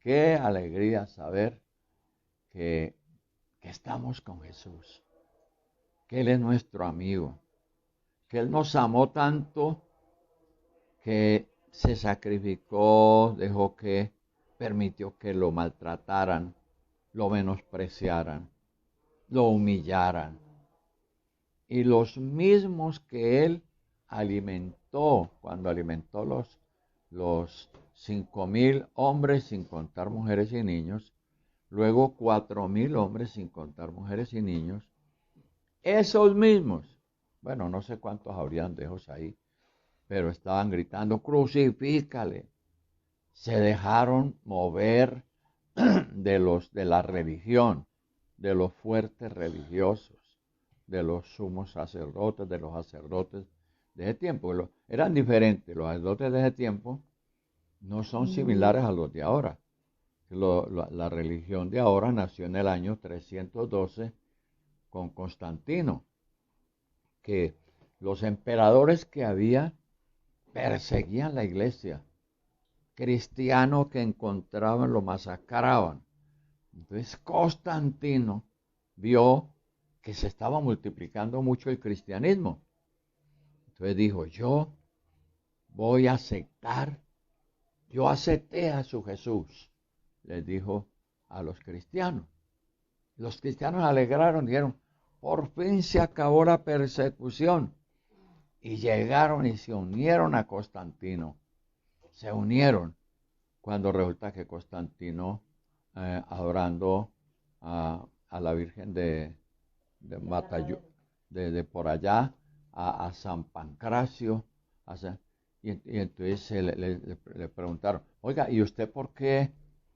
qué alegría saber que estamos con Jesús, que Él es nuestro amigo, que Él nos amó tanto que se sacrificó, permitió que lo maltrataran, lo menospreciaran, lo humillaran. Y los mismos que Él alimentó, cuando alimentó los 5,000 hombres sin contar mujeres y niños, luego 4,000 hombres sin contar mujeres y niños, esos mismos, bueno, no sé cuántos habrían de esos ahí, pero estaban gritando, crucifícale. Se dejaron mover de la religión, de los fuertes religiosos, de los sumos sacerdotes, de los sacerdotes de ese tiempo. Eran diferentes, los sacerdotes de ese tiempo no son similares a los de ahora. La religión de ahora nació en el año 312 con Constantino, que los emperadores que había perseguían la iglesia, cristianos que encontraban lo masacraban. Entonces Constantino vio que se estaba multiplicando mucho el cristianismo. Entonces dijo, yo voy a aceptar, yo acepté a su Jesús, les dijo a los cristianos. Los cristianos alegraron, dijeron, por fin se acabó la persecución. Y llegaron y se unieron a Constantino. Se unieron cuando resulta que Constantino, adorando a la Virgen de por allá, a San Pancracio, y entonces le preguntaron, oiga, ¿y usted por qué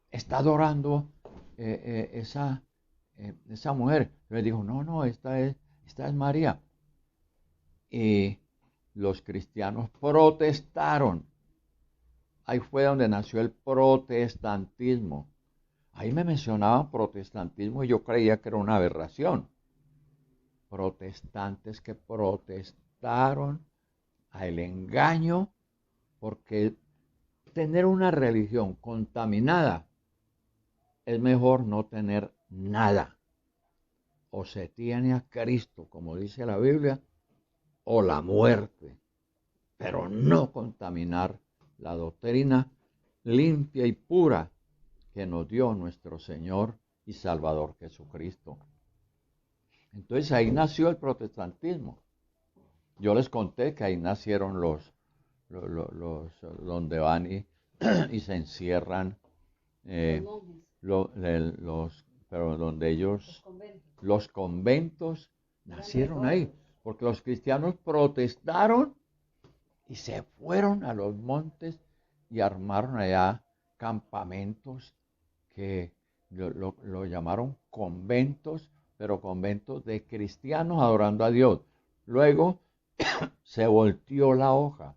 está adorando esa mujer? Le dijo, no, esta es María. Y los cristianos protestaron. Ahí fue donde nació el protestantismo. Ahí me mencionaban protestantismo y yo creía que era una aberración. Protestantes que protestaron al engaño, porque tener una religión contaminada es mejor no tener nada. O se tiene a Cristo, como dice la Biblia, o la muerte, pero no contaminar la doctrina limpia y pura que nos dio nuestro Señor y Salvador Jesucristo. Entonces ahí nació el protestantismo. Yo les conté que ahí nacieron los donde van y se encierran pero donde ellos, los conventos nacieron ahí, porque los cristianos protestaron y se fueron a los montes y armaron allá campamentos que lo llamaron conventos, pero conventos de cristianos adorando a Dios. Luego se volteó la hoja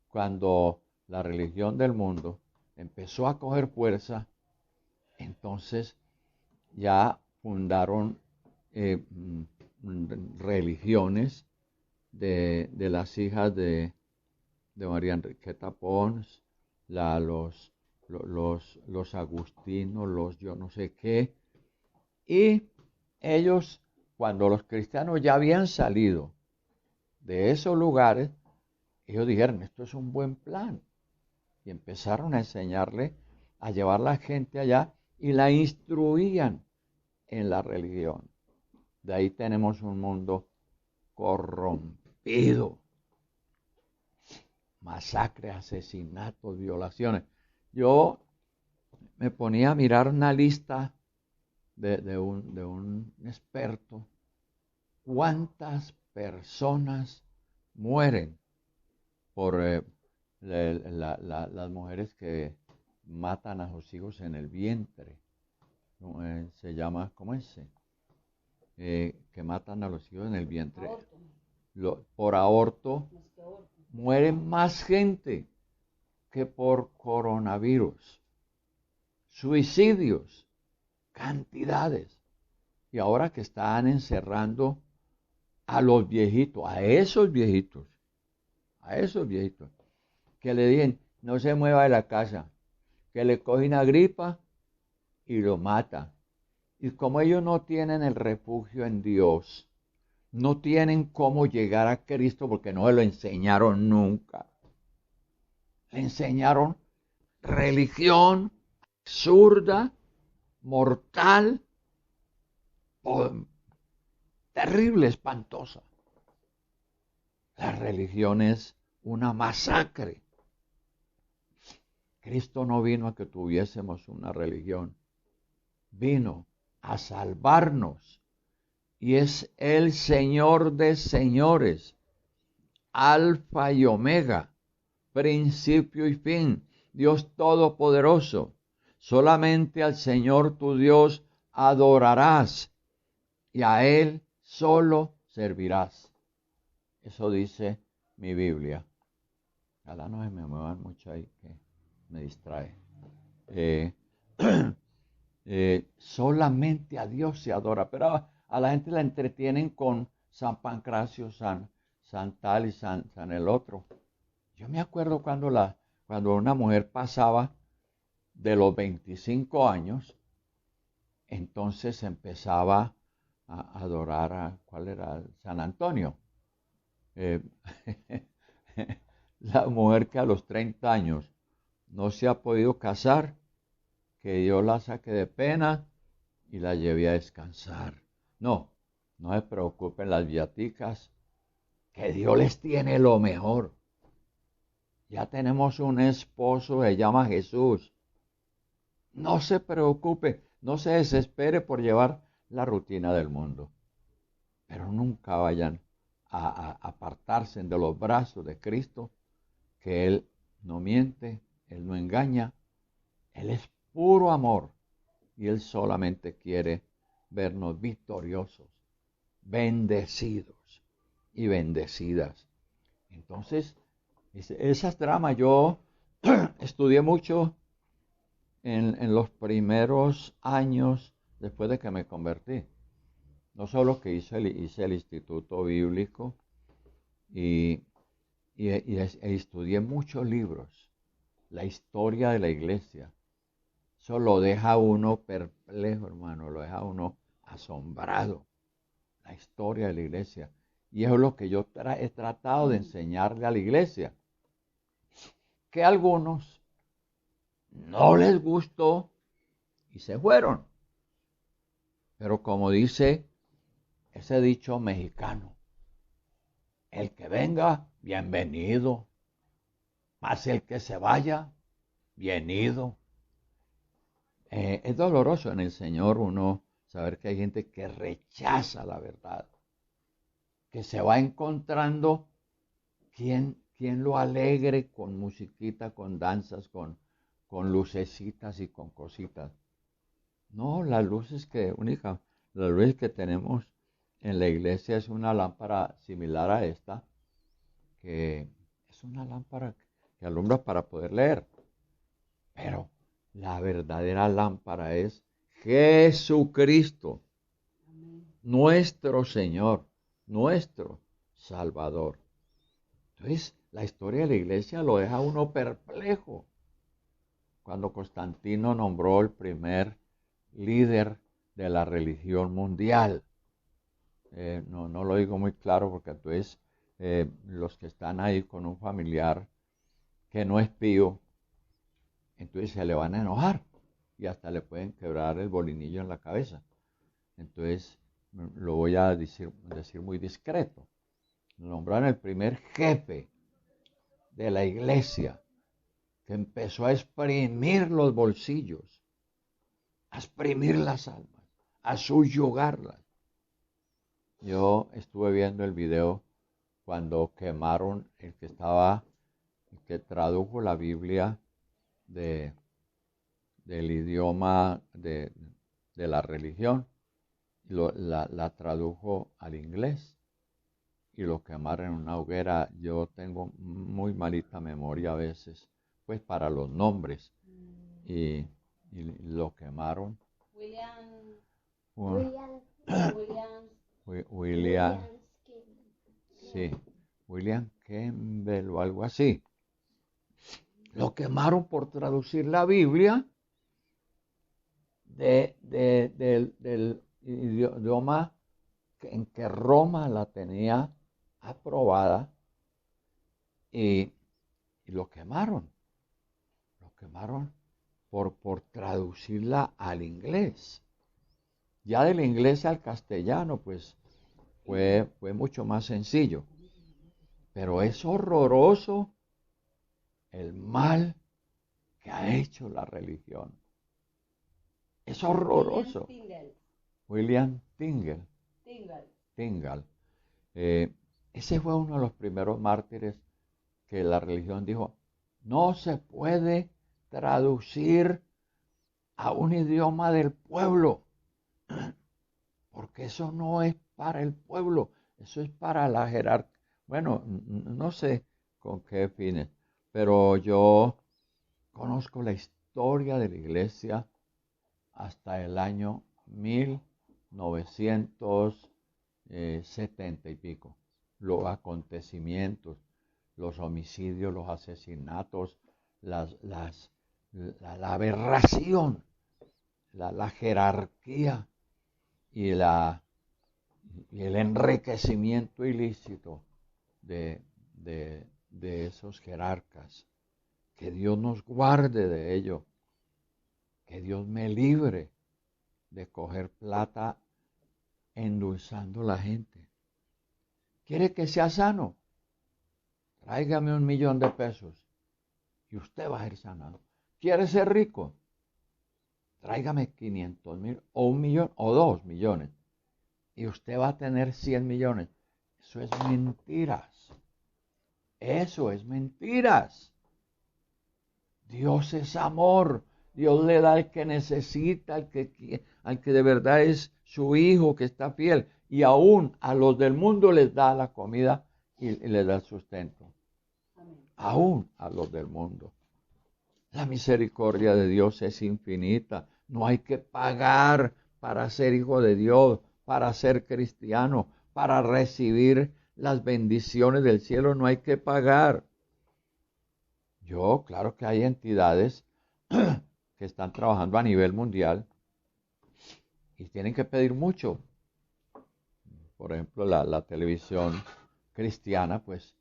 cuando la religión del mundo empezó a coger fuerza. Entonces ya fundaron religiones de las hijas de María Enriqueta Pons, los agustinos, los yo no sé qué. Y ellos, cuando los cristianos ya habían salido de esos lugares, ellos dijeron, esto es un buen plan. Y empezaron a enseñarle, a llevar la gente allá y la instruían en la religión. De ahí tenemos un mundo corrompido. Masacres, asesinatos, violaciones. Yo me ponía a mirar una lista de un experto. ¿Cuántas personas mueren por las mujeres que matan a sus hijos en el vientre? Se llama, ¿cómo es? Que matan a los hijos en el vientre. Por aborto mueren más gente que por coronavirus. Suicidios, cantidades. Y ahora que están encerrando a los viejitos, a esos viejitos, que le digan, no se mueva de la casa, que le coge una gripa y lo mata. Y como ellos no tienen el refugio en Dios, no tienen cómo llegar a Cristo porque no se lo enseñaron nunca. Le enseñaron religión absurda, mortal, terrible, espantosa. La religión es una masacre. Cristo no vino a que tuviésemos una religión, vino a salvarnos y es el Señor de señores, Alfa y Omega, principio y fin, Dios Todopoderoso. Solamente al Señor tu Dios adorarás y a Él solo servirás. Eso dice mi Biblia. Ojalá no se me muevan mucho ahí, que me distrae. Solamente a Dios se adora, pero a la gente la entretienen con San Pancracio, San tal y San el otro. Yo me acuerdo cuando una mujer pasaba de los 25 años, entonces empezaba a adorar a, ¿cuál era? San Antonio. La mujer que a los 30 años no se ha podido casar, que Dios la saque de pena y la lleve a descansar. No se preocupen las viaticas, que Dios les tiene lo mejor. Ya tenemos un esposo, se llama Jesús. No se preocupe, no se desespere por llevar la rutina del mundo. Pero nunca vayan a apartarse de los brazos de Cristo, que Él no miente, Él no engaña, Él es puro amor y Él solamente quiere vernos victoriosos, bendecidos y bendecidas. Entonces, esas dramas yo estudié mucho en los primeros años después de que me convertí. No solo que hice el Instituto Bíblico y estudié muchos libros, la historia de la iglesia. Eso lo deja uno perplejo, hermano, lo deja uno asombrado, la historia de la iglesia. Y eso es lo que yo he tratado de enseñarle a la iglesia. Que a algunos no les gustó y se fueron. Pero como dice ese dicho mexicano, el que venga, bienvenido, mas el que se vaya, bienvenido. Es doloroso en el Señor uno saber que hay gente que rechaza la verdad, que se va encontrando quien lo alegre con musiquita, con danzas, con lucecitas y con cositas. No, las luces que tenemos en la iglesia es una lámpara similar a esta, que es una lámpara que alumbra para poder leer. Pero la verdadera lámpara es Jesucristo, nuestro Señor, nuestro Salvador. Entonces, la historia de la iglesia lo deja uno perplejo. Cuando Constantino nombró el primer líder de la religión mundial. No lo digo muy claro porque entonces los que están ahí con un familiar que no es pío, entonces se le van a enojar y hasta le pueden quebrar el bolinillo en la cabeza. Entonces lo voy a decir muy discreto. Nombraron el primer jefe de la iglesia que empezó a exprimir los bolsillos, a exprimir las almas, a subyugarlas. Yo estuve viendo el video cuando quemaron el que tradujo la Biblia del idioma de la religión, la tradujo al inglés y lo quemaron en una hoguera. Yo tengo muy malita memoria a veces, pues para los nombres, y lo quemaron. William Campbell o algo así. Lo quemaron por traducir la Biblia del idioma en que Roma la tenía aprobada y lo quemaron. Lo quemaron por traducirla al inglés. Ya del inglés al castellano, pues fue mucho más sencillo. Pero es horroroso el mal que ha hecho la religión. Es horroroso. William Tyndale. Ese fue uno de los primeros mártires que la religión dijo, no se puede traducir a un idioma del pueblo, porque eso no es para el pueblo, eso es para la jerarquía. Bueno, no sé con qué fines, pero yo conozco la historia de la iglesia hasta el año 1970 y pico. Los acontecimientos, los homicidios, los asesinatos, la aberración, la jerarquía y el enriquecimiento ilícito de esos jerarcas. Que Dios nos guarde de ello. Que Dios me libre de coger plata endulzando a la gente. ¿Quiere que sea sano? Tráigame 1.000.000 de pesos y usted va a ser sanado. ¿Quiere ser rico? Tráigame 500.000 o 1.000.000 o 2.000.000 y usted va a tener 100 millones. Eso es mentiras. Eso es mentiras. Dios es amor. Dios le da al que necesita, al que de verdad es su hijo, que está fiel. Y aún a los del mundo les da la comida y les da el sustento. Amén. Aún a los del mundo. La misericordia de Dios es infinita. No hay que pagar para ser hijo de Dios, para ser cristiano, para recibir las bendiciones del cielo. No hay que pagar. Claro que hay entidades que están trabajando a nivel mundial y tienen que pedir mucho. Por ejemplo, la televisión cristiana, pues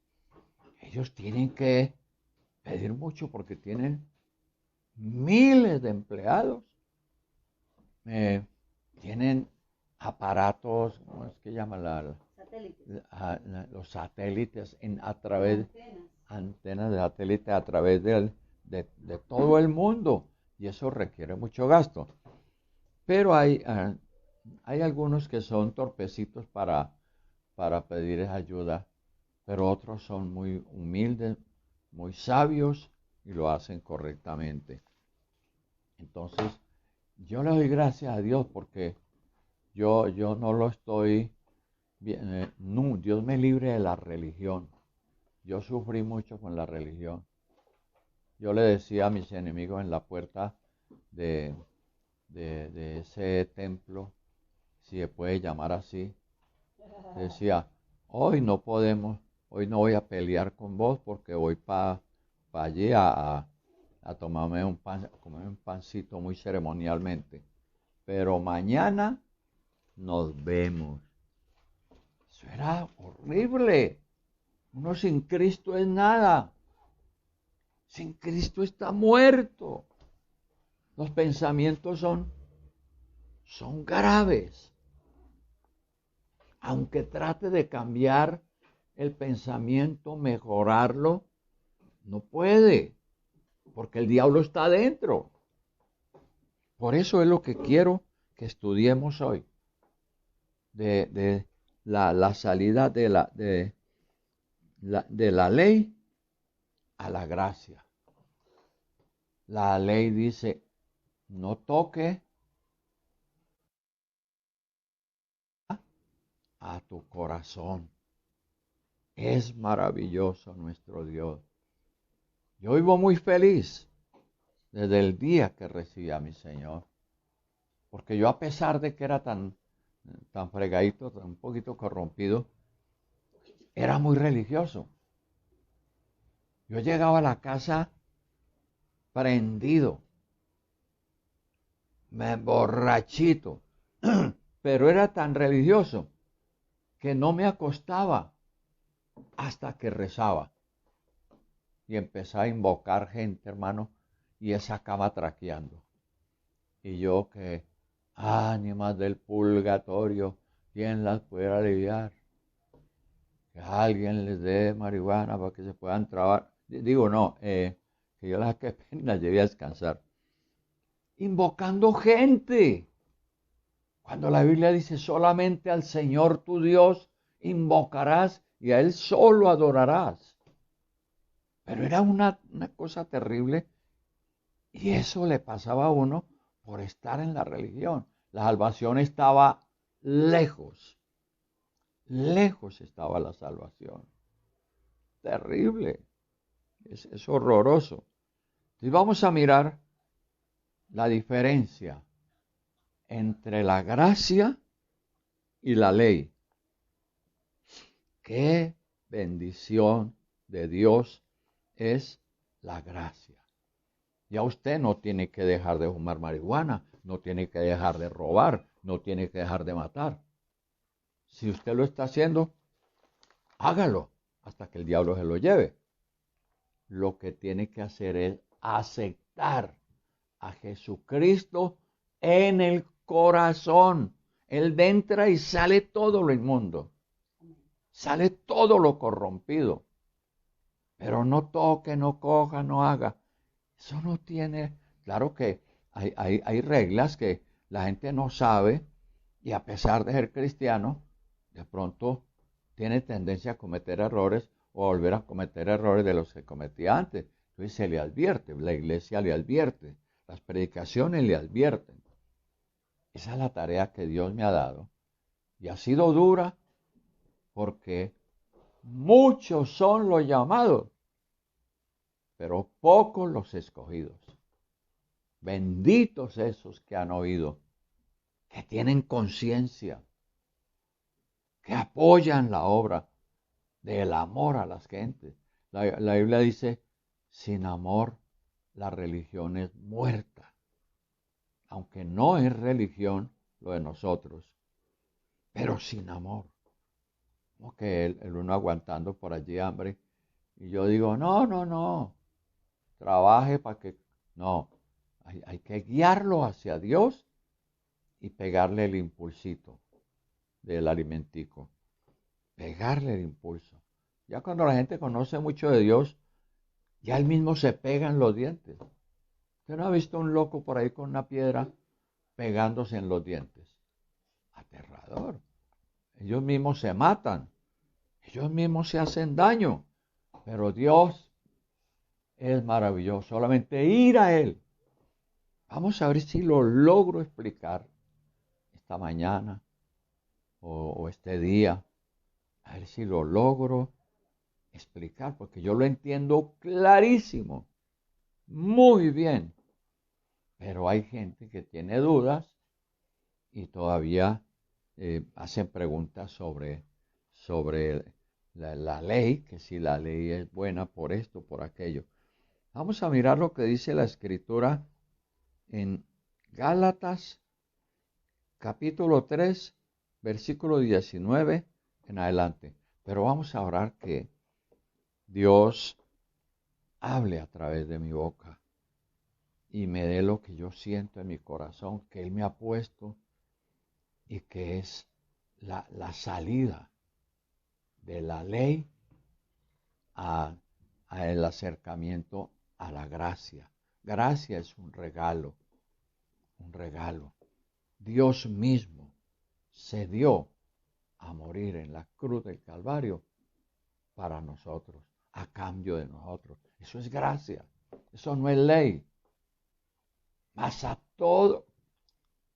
ellos tienen que pedir mucho porque tienen miles de empleados. Tienen aparatos, ¿cómo es que llaman? Los satélites a través antenas de satélite a través de todo el mundo, y eso requiere mucho gasto. Pero hay algunos que son torpecitos para pedir ayuda, pero otros son muy humildes, muy sabios y lo hacen correctamente. Entonces, yo le doy gracias a Dios porque yo no lo estoy bien, no, Dios me libre de la religión. Yo sufrí mucho con la religión. Yo le decía a mis enemigos en la puerta de ese templo, si se puede llamar así, decía, hoy no voy a pelear con vos porque voy para allí a tomarme comer un pancito muy ceremonialmente. Pero mañana nos vemos. Eso era horrible. Uno sin Cristo es nada. Sin Cristo está muerto. Los pensamientos son graves. Aunque trate de cambiar el pensamiento, mejorarlo, no puede, porque el diablo está adentro. Por eso es lo que quiero que estudiemos hoy, de la salida de la ley a la gracia. La ley dice, no toque a tu corazón. Es maravilloso nuestro Dios. Yo vivo muy feliz desde el día que recibí a mi Señor. Porque yo, a pesar de que era tan fregadito, un poquito corrompido, era muy religioso. Yo llegaba a la casa prendido, borrachito, pero era tan religioso que no me acostaba hasta que rezaba. Y empezaba a invocar gente, hermano, y esa cama traqueando. Y yo que, ánimas del purgatorio, ¿quién las puede aliviar? Que alguien les dé marihuana para que se puedan trabar. Digo, no, que yo las que las llevé a descansar. Invocando gente. Cuando la Biblia dice solamente al Señor tu Dios invocarás y a Él solo adorarás. Pero era una cosa terrible y eso le pasaba a uno por estar en la religión. La salvación estaba lejos. Lejos estaba la salvación. Terrible. Es horroroso. Entonces vamos a mirar la diferencia entre la gracia y la ley. Qué bendición de Dios es la gracia. Ya usted no tiene que dejar de fumar marihuana, no tiene que dejar de robar, no tiene que dejar de matar. Si usted lo está haciendo, hágalo hasta que el diablo se lo lleve. Lo que tiene que hacer es aceptar a Jesucristo en el corazón. Él entra y sale todo lo inmundo. Sale todo lo corrompido. Pero no toque, no coja, no haga. Eso no tiene... Claro que hay reglas que la gente no sabe y a pesar de ser cristiano, de pronto tiene tendencia a cometer errores o a volver a cometer errores de los que cometía antes. Entonces se le advierte, la iglesia le advierte, las predicaciones le advierten. Esa es la tarea que Dios me ha dado. Y ha sido dura porque muchos son los llamados, pero pocos los escogidos. Benditos esos que han oído, que tienen conciencia, que apoyan la obra del amor a las gentes. La Biblia dice, sin amor la religión es muerta. Aunque no es religión lo de nosotros, pero sin amor. Como que el uno aguantando por allí hambre. Y yo digo, no, trabaje para que... No, hay que guiarlo hacia Dios y pegarle el impulsito del alimentico. Pegarle el impulso. Ya cuando la gente conoce mucho de Dios, ya él mismo se pega en los dientes. ¿Usted no ha visto un loco por ahí con una piedra pegándose en los dientes? Aterrador. Ellos mismos se matan. Ellos mismos se hacen daño. Pero Dios es maravilloso. Solamente ir a Él. Vamos a ver si lo logro explicar esta mañana o este día. A ver si lo logro explicar, porque yo lo entiendo clarísimo, muy bien. Pero hay gente que tiene dudas y todavía hacen preguntas sobre la ley, que si la ley es buena por esto, por aquello. Vamos a mirar lo que dice la Escritura en Gálatas capítulo 3, versículo 19 en adelante. Pero vamos a orar que Dios hable a través de mi boca y me dé lo que yo siento en mi corazón, que Él me ha puesto y que es la salida de la ley a el acercamiento a la gracia. Gracia es un regalo, un regalo. Dios mismo se dio a morir en la cruz del Calvario para nosotros, a cambio de nosotros. Eso es gracia, eso no es ley. Mas a todos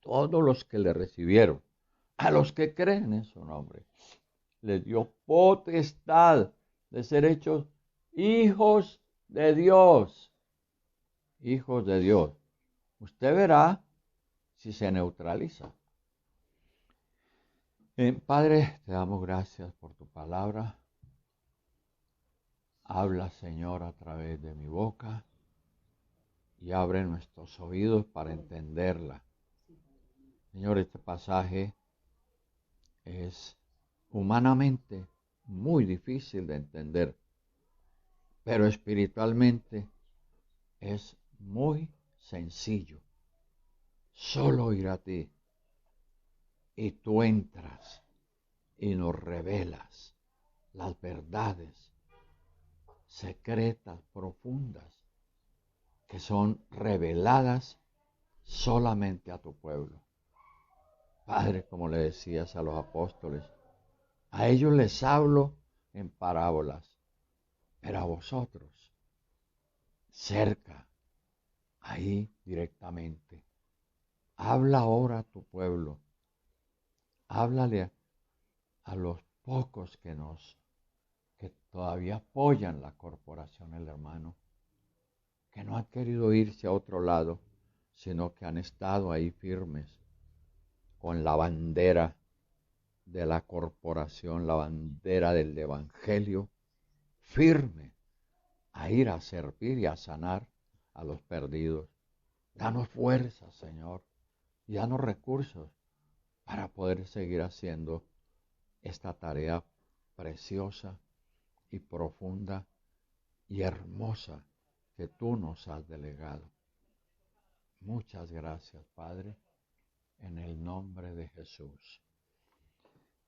los que le recibieron, a los que creen en su nombre, les dio potestad de ser hechos hijos de Dios. Hijos de Dios. Usted verá si se neutraliza. Padre, te damos gracias por tu palabra. Habla, Señor, a través de mi boca. y abre nuestros oídos para entenderla. Señor, este pasaje es humanamente muy difícil de entender, pero espiritualmente es muy sencillo. Solo ir a ti y tú entras y nos revelas las verdades secretas, profundas, que son reveladas solamente a tu pueblo. Padre, como le decías a los apóstoles, a ellos les hablo en parábolas, pero a vosotros, cerca, ahí directamente. Habla ahora a tu pueblo. Háblale a los pocos que todavía apoyan la corporación El Hermano, que no han querido irse a otro lado, sino que han estado ahí firmes con la bandera de la corporación, la bandera del Evangelio, firme a ir a servir y a sanar a los perdidos. Danos fuerza, Señor, y danos recursos para poder seguir haciendo esta tarea preciosa y profunda y hermosa que tú nos has delegado. Muchas gracias, Padre, en el nombre de Jesús.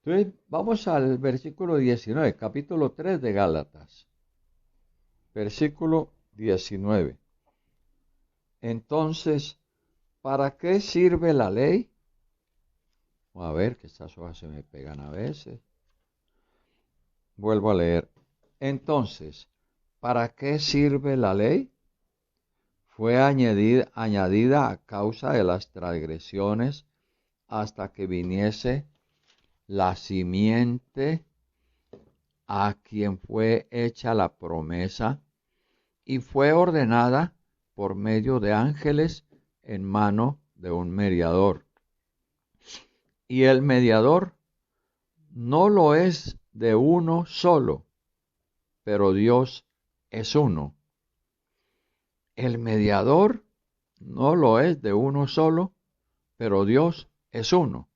Entonces, vamos al versículo 19, capítulo 3 de Gálatas. Versículo 19. Entonces, ¿para qué sirve la ley? A ver, que estas hojas se me pegan a veces. Vuelvo a leer. Entonces, ¿para qué sirve la ley? Fue añadida a causa de las transgresiones hasta que viniese la simiente a quien fue hecha la promesa y fue ordenada por medio de ángeles en mano de un mediador. Y el mediador no lo es de uno solo, pero Dios es uno. El mediador no lo es de uno solo, pero Dios es uno.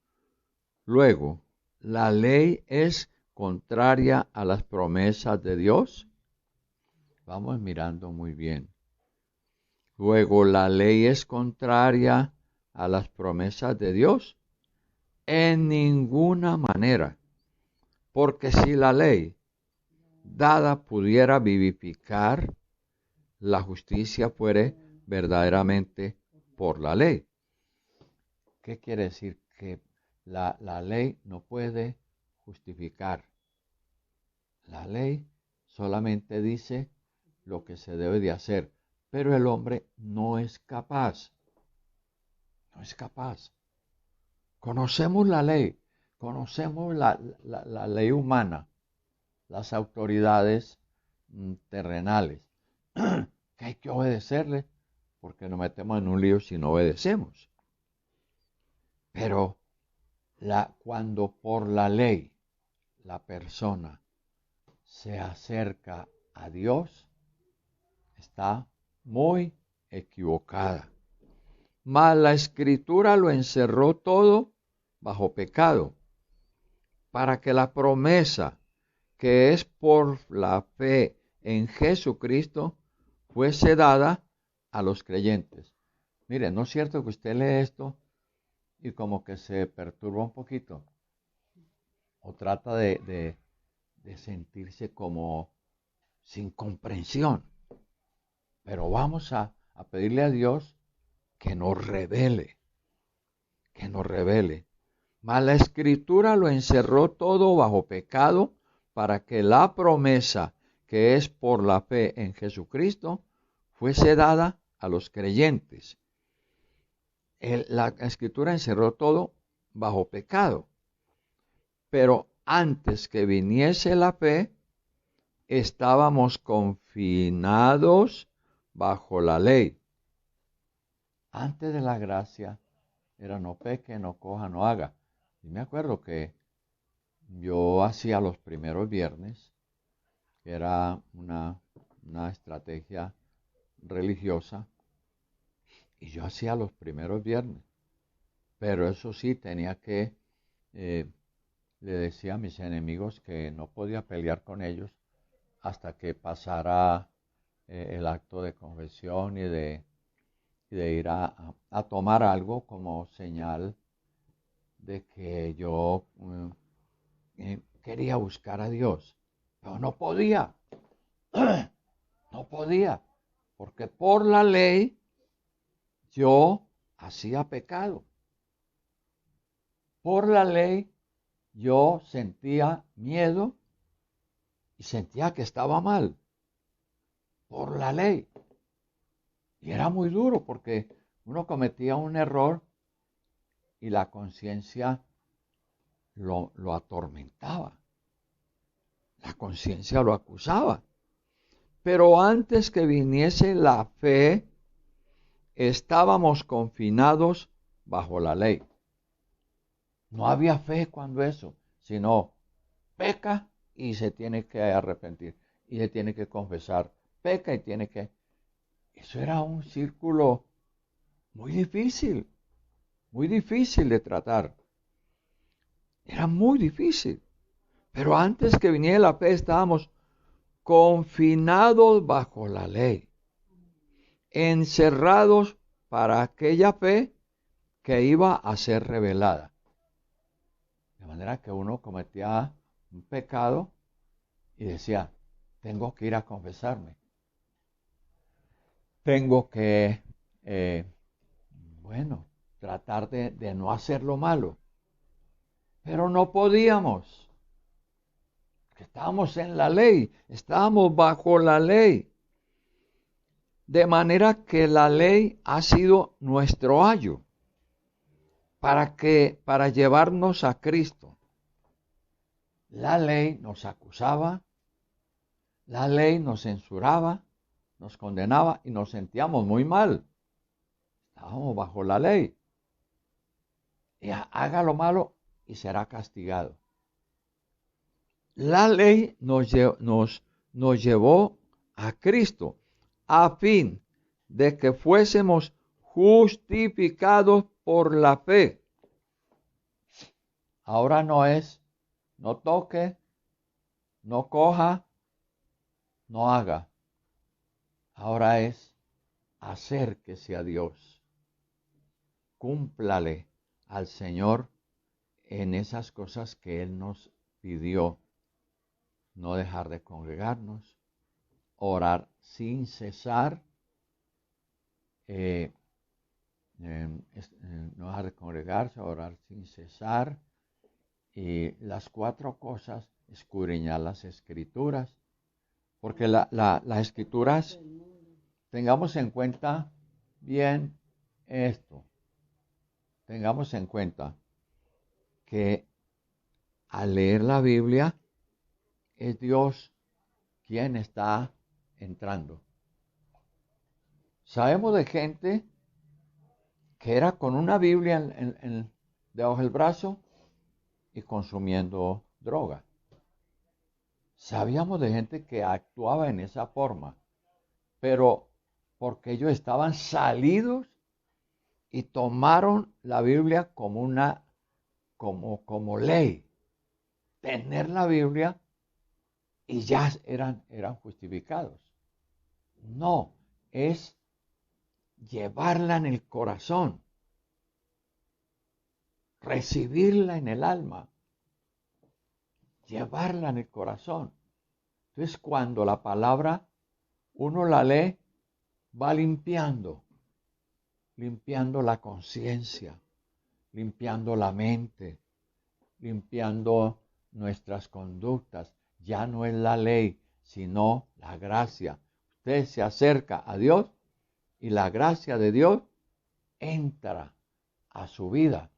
Luego, ¿la ley es contraria a las promesas de Dios? Vamos mirando muy bien. Luego, ¿la ley es contraria a las promesas de Dios? En ninguna manera. Porque si la ley dada pudiera vivificar, la justicia fuere verdaderamente por la ley. ¿Qué quiere decir? Que la ley no puede justificar. La ley solamente dice lo que se debe de hacer, pero el hombre no es capaz. No es capaz. Conocemos la ley, conocemos la ley humana, las autoridades terrenales, que hay que obedecerle, porque nos metemos en un lío si no obedecemos. Pero cuando por la ley la persona se acerca a Dios, está muy equivocada. Mas la Escritura lo encerró todo bajo pecado, para que la promesa que es por la fe en Jesucristo fuese dada a los creyentes. Mire, ¿no es cierto que usted lee esto y como que se perturba un poquito? O trata de sentirse como sin comprensión. Pero vamos a pedirle a Dios que nos revele, que nos revele. Mas la Escritura lo encerró todo bajo pecado, para que la promesa que es por la fe en Jesucristo fuese dada a los creyentes. La Escritura encerró todo bajo pecado, pero antes que viniese la fe, estábamos confinados bajo la ley. Antes de la gracia era no peque, no coja, no haga. Y me acuerdo que yo hacía los primeros viernes, que era una estrategia religiosa, Y yo hacía los primeros viernes. Pero eso sí, tenía que, le decía a mis enemigos que no podía pelear con ellos hasta que pasara el acto de confesión y de ir a tomar algo como señal de que yo quería buscar a Dios. Pero no podía, no podía, porque por la ley yo hacía pecado. Por la ley yo sentía miedo y sentía que estaba mal. Por la ley. Y era muy duro porque uno cometía un error y la conciencia lo atormentaba. La conciencia lo acusaba. Pero antes que viniese la fe, estábamos confinados bajo la ley. No había fe cuando eso, sino peca y se tiene que arrepentir y se tiene que confesar. Peca y tiene que... Eso era un círculo muy difícil de tratar. Era muy difícil. Pero antes que viniera la fe estábamos confinados bajo la ley, encerrados para aquella fe que iba a ser revelada. De manera que uno cometía un pecado y decía, tengo que ir a confesarme. Tengo que, tratar de no hacer lo malo. Pero no podíamos. Estábamos en la ley, estábamos bajo la ley. De manera que la ley ha sido nuestro ayo para llevarnos a Cristo. La ley nos acusaba, la ley nos censuraba, nos condenaba y nos sentíamos muy mal. Estábamos bajo la ley. Y haga lo malo y será castigado. La ley nos llevó a Cristo a fin de que fuésemos justificados por la fe. Ahora no es, no toque, no coja, no haga. Ahora es, acérquese a Dios. Cúmplale al Señor en esas cosas que Él nos pidió. No dejar de congregarnos, orar sin cesar, no dejar de congregarse, orar sin cesar, y las 4 cosas, escudriñar las escrituras, porque las escrituras, tengamos en cuenta bien esto, tengamos en cuenta que al leer la Biblia es Dios quien está entrando. Sabemos de gente que era con una Biblia debajo del brazo y consumiendo droga. Sabíamos de gente que actuaba en esa forma, pero porque ellos estaban salidos y tomaron la Biblia como como ley. Tener la Biblia y ya eran justificados. No, es llevarla en el corazón, recibirla en el alma, llevarla en el corazón. Entonces, cuando la palabra uno la lee, va limpiando la conciencia, limpiando la mente, limpiando nuestras conductas. Ya no es la ley, sino la gracia. Usted se acerca a Dios y la gracia de Dios entra a su vida.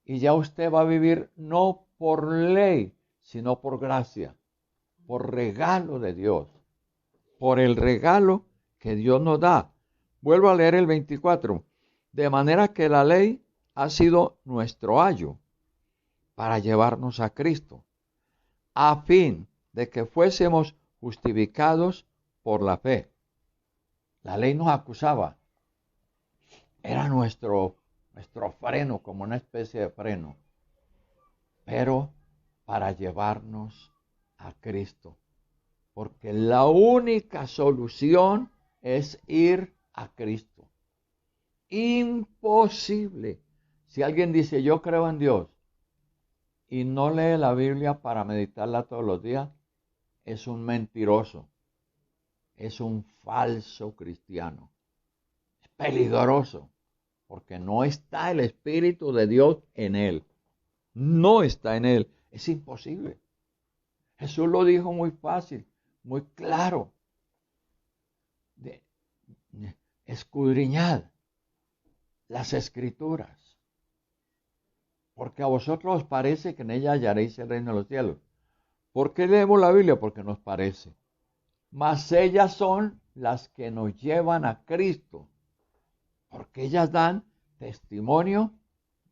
Y ya usted va a vivir no por ley, sino por gracia, por regalo de Dios, por el regalo que Dios nos da. Vuelvo a leer el 24. De manera que la ley ha sido nuestro ayo para llevarnos a Cristo, a fin de que fuésemos justificados por la fe. La ley nos acusaba. Era nuestro freno, como una especie de freno, pero para llevarnos a Cristo. Porque la única solución es ir a Cristo. Imposible. Si alguien dice, yo creo en Dios, y no lee la Biblia para meditarla todos los días, es un mentiroso. Es un falso cristiano. Es peligroso, porque no está el Espíritu de Dios en él. No está en él. Es imposible. Jesús lo dijo muy fácil, muy claro. Escudriñad las Escrituras, porque a vosotros os parece que en ella hallaréis el reino de los cielos. ¿Por qué leemos la Biblia? Porque nos parece. Mas ellas son las que nos llevan a Cristo, porque ellas dan testimonio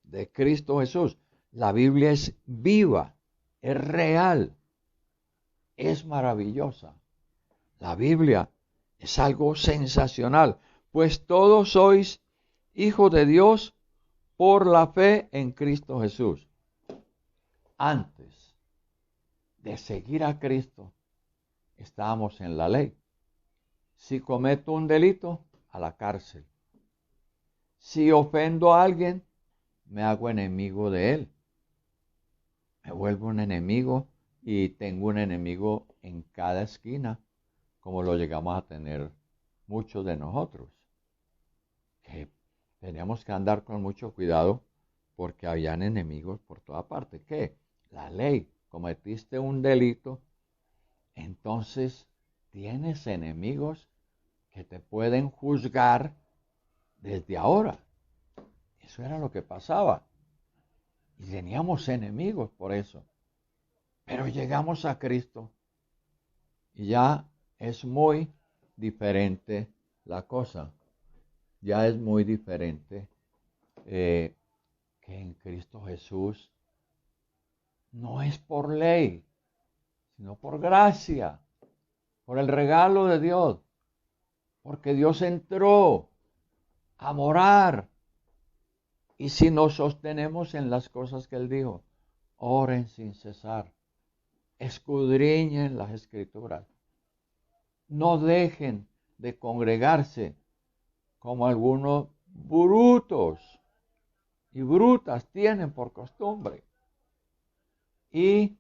de Cristo Jesús. La Biblia es viva, es real, es maravillosa. La Biblia es algo sensacional, pues todos sois hijos de Dios por la fe en Cristo Jesús. Antes de seguir a Cristo, estábamos en la ley. Si cometo un delito, a la cárcel. Si ofendo a alguien, me hago enemigo de él. Me vuelvo un enemigo y tengo un enemigo en cada esquina, como lo llegamos a tener muchos de nosotros. Que teníamos que andar con mucho cuidado porque habían enemigos por toda parte. ¿Qué? La ley. Cometiste un delito, entonces tienes enemigos que te pueden juzgar desde ahora. Eso era lo que pasaba. Y teníamos enemigos por eso. Pero llegamos a Cristo y ya es muy diferente la cosa. Ya es muy diferente que en Cristo Jesús no es por ley, sino por gracia, por el regalo de Dios, porque Dios entró a morar. Y si nos sostenemos en las cosas que Él dijo, oren sin cesar, escudriñen las Escrituras, no dejen de congregarse como algunos brutos y brutas tienen por costumbre. Y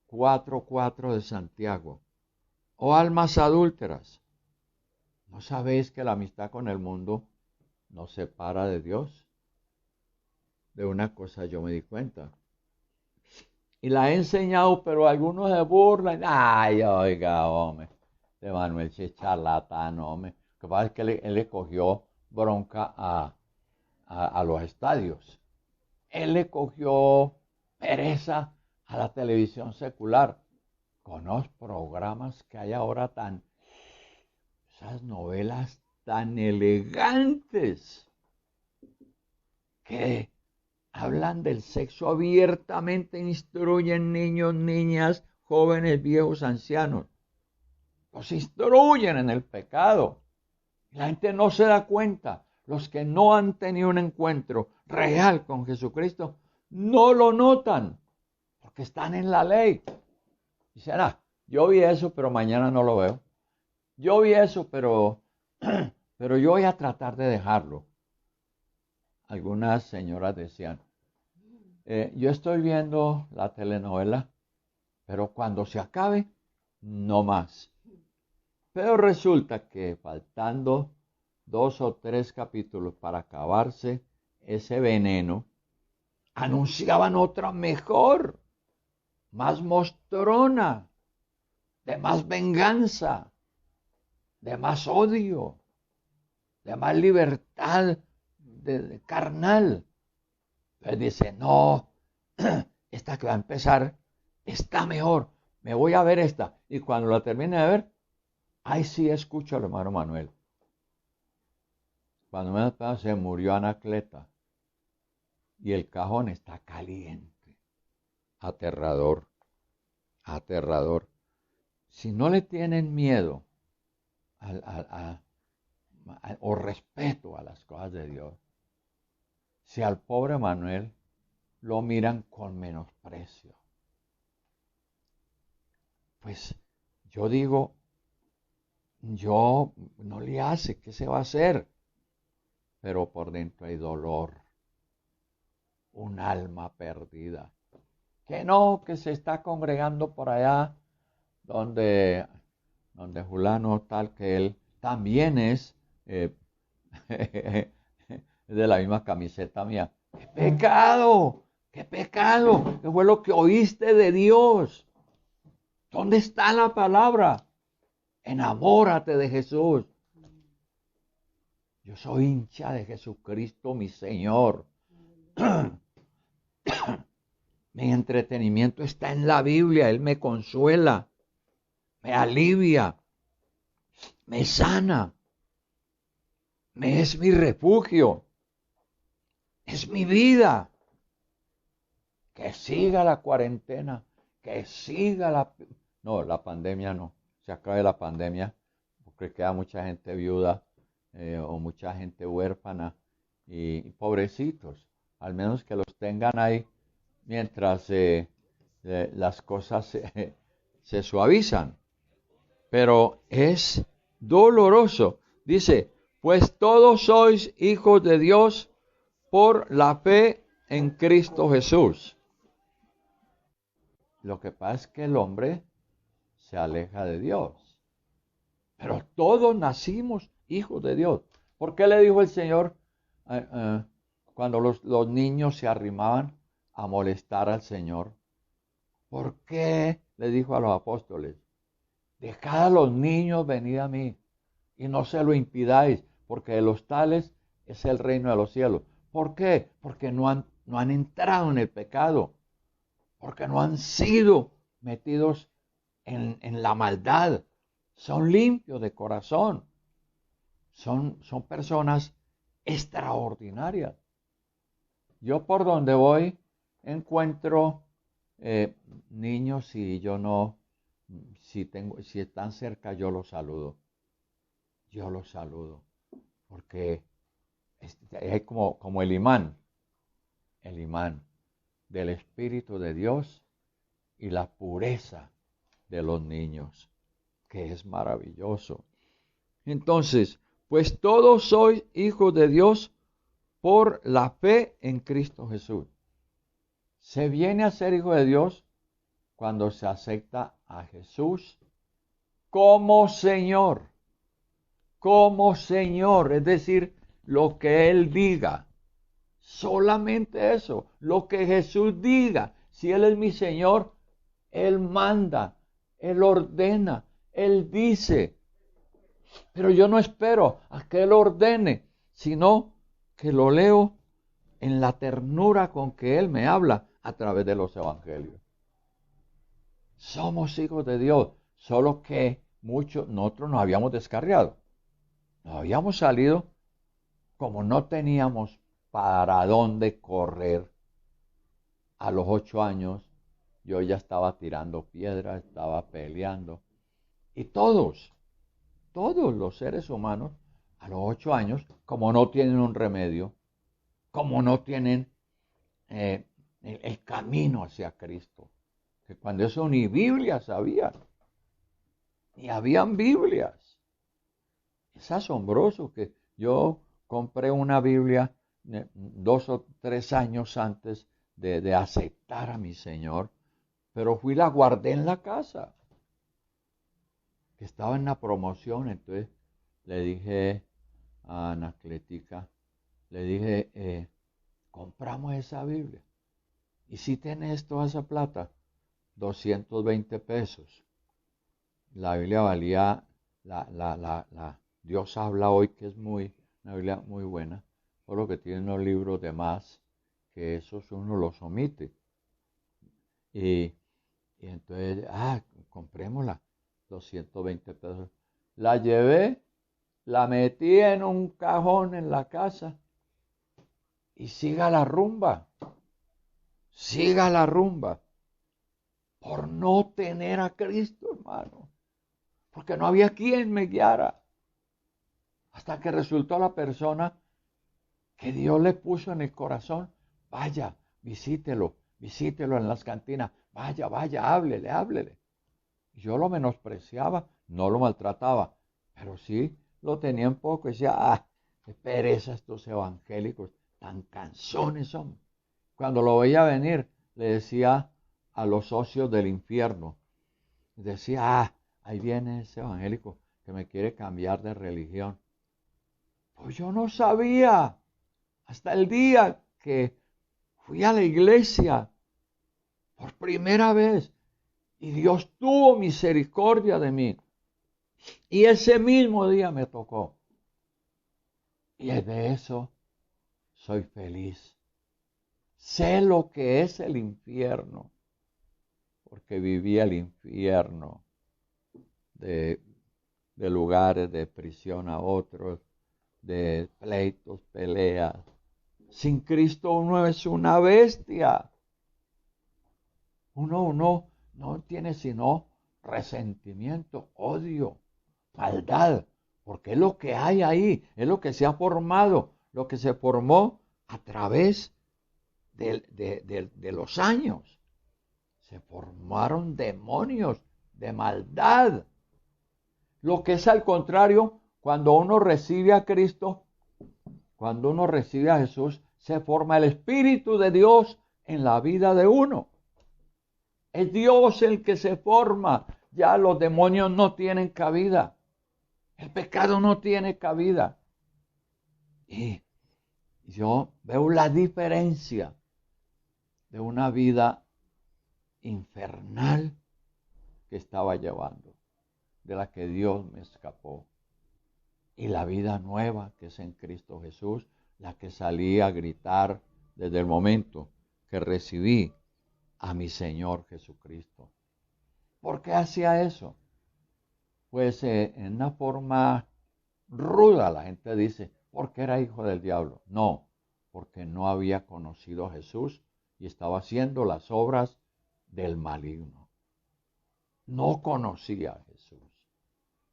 4:4 de Santiago. Oh almas adúlteras, ¿no sabéis que la amistad con el mundo nos separa de Dios? De una cosa yo me di cuenta. Y la he enseñado, pero algunos se burlan. Ay, oiga, hombre, de Manuel si es charlatán, hombre. Lo que pasa es que él le cogió bronca a los estadios. Él le cogió pereza a la televisión secular. Con los programas que hay ahora esas novelas tan elegantes que hablan del sexo abiertamente, instruyen niños, niñas, jóvenes, viejos, ancianos. Los instruyen en el pecado. La gente no se da cuenta. Los que no han tenido un encuentro real con Jesucristo no lo notan porque están en la ley. Dicen, yo vi eso, pero mañana no lo veo. Yo vi eso, pero yo voy a tratar de dejarlo. Algunas señoras decían, yo estoy viendo la telenovela, pero cuando se acabe, no más. Pero resulta que faltando 2 o 3 capítulos para acabarse ese veneno, anunciaban otra mejor, más mostrona, de más venganza, de más odio, de más libertad de carnal. Entonces dice, no, esta que va a empezar está mejor, me voy a ver esta. Y cuando la termine de ver, ahí sí escucho al hermano Manuel. Cuando me se murió Anacleta y el cajón está caliente. Aterrador, aterrador. Si no le tienen miedo o respeto a las cosas de Dios, si al pobre Manuel lo miran con menosprecio? Pues yo digo, yo no le hace, ¿qué se va a hacer? Pero por dentro hay dolor, un alma perdida. Que no, que se está congregando por allá donde fulano tal que él también es de la misma camiseta mía. ¡Qué pecado! ¡Qué pecado! ¿Qué fue lo que oíste de Dios? ¿Dónde está la palabra? Enamórate de Jesús. Yo soy hincha de Jesucristo, mi Señor. Mi entretenimiento está en la Biblia. Él me consuela, me alivia, me sana, me es mi refugio, es mi vida. Que siga la cuarentena, que siga la pandemia no, se acabe la pandemia, porque queda mucha gente viuda o mucha gente huérfana y pobrecitos, al menos que los tengan ahí mientras las cosas se suavizan. Pero es doloroso. Dice, pues todos sois hijos de Dios por la fe en Cristo Jesús. Lo que pasa es que el hombre se aleja de Dios. Pero todos nacimos hijos de Dios. ¿Por qué le dijo el Señor cuando los niños se arrimaban a molestar al Señor? ¿Por qué le dijo a los apóstoles? Dejad a los niños venir a mí y no se lo impidáis, porque de los tales es el reino de los cielos. ¿Por qué? Porque no han entrado en el pecado, porque no han sido metidos en la maldad, son limpios de corazón, son personas extraordinarias. Yo por donde voy encuentro niños y yo no, si están cerca yo los saludo, porque es como el imán del Espíritu de Dios y la pureza de los niños, que es maravilloso. Entonces, pues todos sois hijos de Dios por la fe en Cristo Jesús. Se viene a ser hijo de Dios cuando se acepta a Jesús como Señor, es decir, lo que Él diga. Solamente eso, lo que Jesús diga. Si Él es mi Señor, Él manda, Él ordena, Él dice. Pero yo no espero a que Él ordene, sino que lo leo en la ternura con que Él me habla a través de los evangelios. Somos hijos de Dios, solo que nosotros nos habíamos descarriado. Nos habíamos salido como no teníamos para dónde correr. A los 8 años yo ya estaba tirando piedras, estaba peleando. Y todos los seres humanos, a los 8 años, como no tienen un remedio, como no tienen el camino hacia Cristo, que cuando eso ni Biblias había, ni habían Biblias. Es asombroso que yo compré una Biblia 2 o 3 años antes de aceptar a mi Señor, pero fui y la guardé en la casa, que estaba en la promoción. Entonces le dije a Anacletica, compramos esa Biblia. ¿Y si tenés toda esa plata? 220 pesos. La Biblia valía, Dios habla hoy, que es una Biblia muy buena, por lo que tiene unos libros de más, que esos uno los omite. Y entonces, comprémosla, 220 pesos. La llevé, la metí en un cajón en la casa y siga la rumba, por no tener a Cristo, hermano, porque no había quien me guiara, hasta que resultó la persona que Dios le puso en el corazón, vaya, visítelo en las cantinas, vaya, háblele. Yo lo menospreciaba, no lo maltrataba, pero sí lo tenía en poco y decía, qué pereza estos evangélicos, tan cansones son. Cuando lo veía venir, le decía a los socios del infierno, decía, ahí viene ese evangélico que me quiere cambiar de religión. Pues yo no sabía, hasta el día que fui a la iglesia por primera vez y Dios tuvo misericordia de mí. Y ese mismo día me tocó. Y de eso soy feliz. Sé lo que es el infierno, porque viví el infierno de lugares de prisión a otros, de pleitos, peleas. Sin Cristo uno es una bestia. Uno no tiene sino resentimiento, odio, maldad, porque es lo que hay ahí, es lo que se ha formado, lo que se formó a través de los años. Se formaron demonios de maldad. Lo que es al contrario, cuando uno recibe a Cristo, cuando uno recibe a Jesús, se forma el Espíritu de Dios en la vida de uno. Es Dios el que se forma. Ya los demonios no tienen cabida. El pecado no tiene cabida. Y yo veo la diferencia de una vida infernal que estaba llevando, de la que Dios me escapó, y la vida nueva que es en Cristo Jesús, la que salí a gritar desde el momento que recibí a mi Señor Jesucristo. ¿Por qué hacía eso? Pues en una forma ruda la gente dice, porque era hijo del diablo. No, porque no había conocido a Jesús y estaba haciendo las obras del maligno. No conocía a Jesús.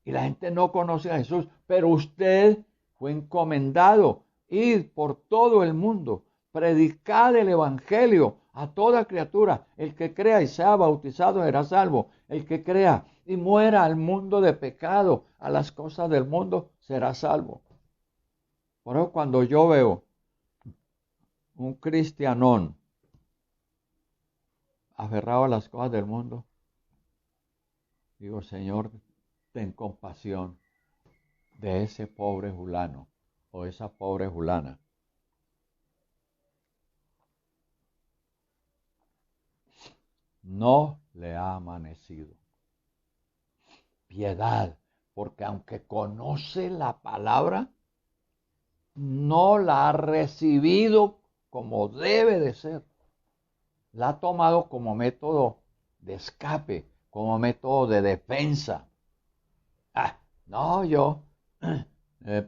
Y la gente no conoce a Jesús, pero usted fue encomendado ir por todo el mundo, predicar el evangelio a toda criatura. El que crea y sea bautizado será salvo. El que crea y muera al mundo de pecado, a las cosas del mundo, será salvo. Por eso cuando yo veo un cristianón aferrado a las cosas del mundo, digo, Señor, ten compasión de ese pobre fulano o esa pobre fulana. No le ha amanecido. Piedad, porque aunque conoce la palabra, no la ha recibido como debe de ser. La ha tomado como método de escape, como método de defensa. No, yo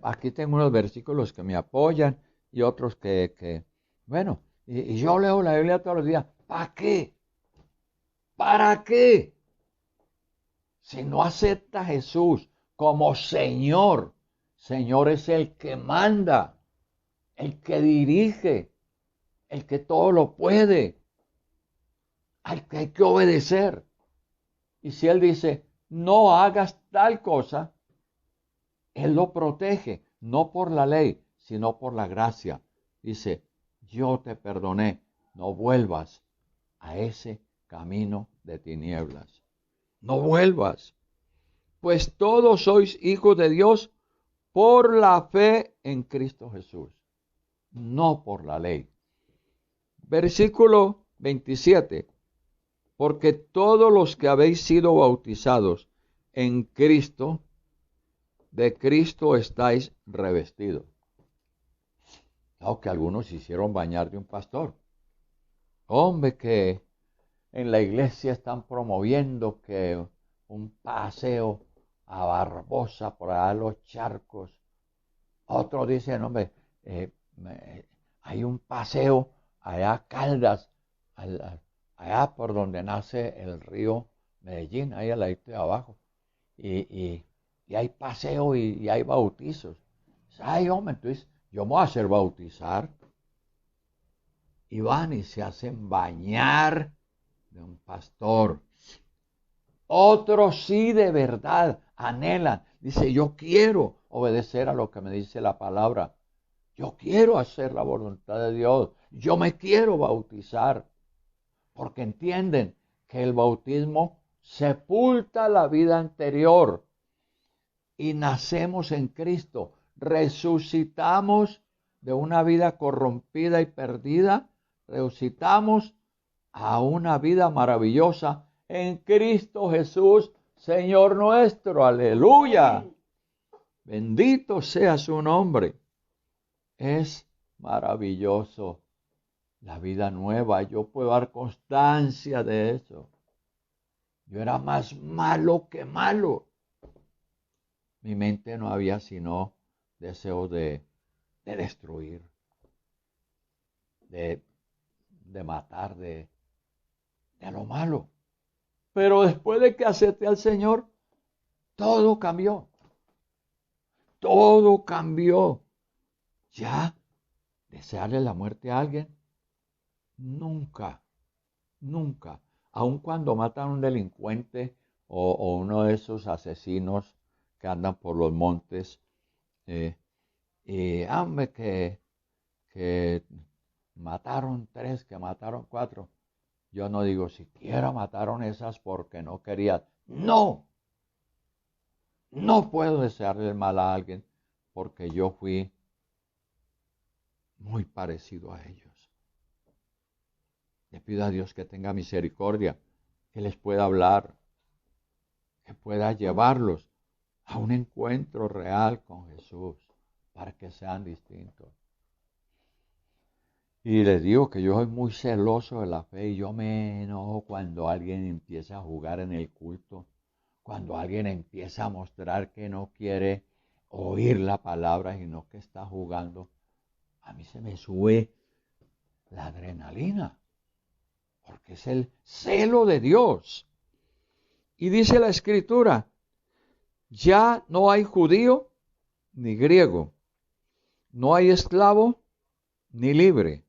aquí tengo unos versículos que me apoyan y otros bueno, y yo leo la Biblia todos los días. ¿Para qué? ¿Para qué? Si no acepta a Jesús como Señor, Señor es el que manda, el que dirige, el que todo lo puede, al que hay que obedecer. Y si Él dice, no hagas tal cosa, Él lo protege, no por la ley, sino por la gracia. Dice, yo te perdoné, no vuelvas a ese camino de tinieblas. No vuelvas, pues todos sois hijos de Dios por la fe en Cristo Jesús, no por la ley. Versículo 27. Porque todos los que habéis sido bautizados en Cristo, de Cristo estáis revestidos. Aunque algunos hicieron bañar de un pastor. Hombre, que en la iglesia están promoviendo que un paseo a Barbosa por allá los charcos. Otros dicen, hombre, hay un paseo allá a Caldas, allá por donde nace el río Medellín, ahí al ladito de abajo. Y hay paseo y hay bautizos. Ay, hombre, entonces yo me voy a hacer bautizar. Y van y se hacen bañar de un pastor. Otros sí de verdad anhelan. Dice, yo quiero obedecer a lo que me dice la palabra. Yo quiero hacer la voluntad de Dios. Yo me quiero bautizar. Porque entienden que el bautismo sepulta la vida anterior. Y nacemos en Cristo. Resucitamos de una vida corrompida y perdida. Resucitamos a una vida maravillosa en Cristo Jesús, Señor nuestro. Aleluya. Bendito sea su nombre. Es maravilloso la vida nueva. Yo puedo dar constancia de eso. Yo era más malo que malo. Mi mente no había sino deseos de destruir, de matar, de lo malo. Pero después de que acepté al Señor, todo cambió. Todo cambió. Ya, desearle la muerte a alguien, nunca, nunca. Aun cuando matan a un delincuente o uno de esos asesinos que andan por los montes, y hombre, que mataron 3, que mataron 4. Yo no digo, siquiera mataron esas porque no querían. No, no puedo desearle el mal a alguien porque yo fui muy parecido a ellos. Le pido a Dios que tenga misericordia, que les pueda hablar, que pueda llevarlos a un encuentro real con Jesús para que sean distintos. Y les digo que yo soy muy celoso de la fe y yo me enojo cuando alguien empieza a jugar en el culto, cuando alguien empieza a mostrar que no quiere oír la palabra, sino que está jugando. A mí se me sube la adrenalina, porque es el celo de Dios. Y dice la Escritura, ya no hay judío ni griego, no hay esclavo ni libre,